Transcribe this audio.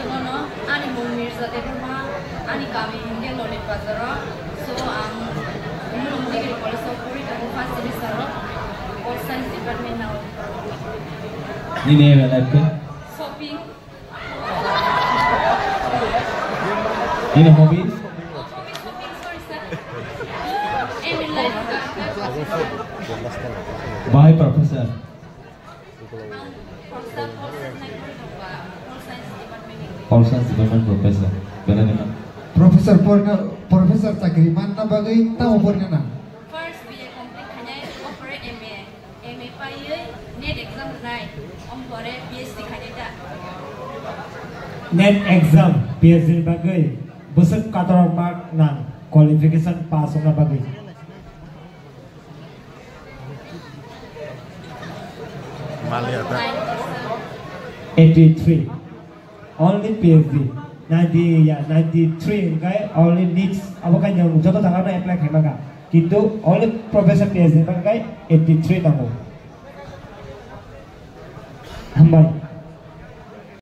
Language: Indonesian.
no ani mumir zate rumah ani kami hingga lolit bazaro so Khumwlwng Degree College Freshers tamu first semester all science department now ini apa shopping ini hobbies sorry sir aim in life by professor all science department professor benar-benar Profesor cakri mana bagai tahu pernah? First BA complete hanya offer MA paye net exam naik ompore PhD hanya dah. Net exam PhD bagai besar kator mark nang qualification pass ona bagai. Maliata. 83 only PhD. 93 guy only needs apa kan yang jodoh tangan apply kayak mana gitu only professor PhD guy 83 tamu hambai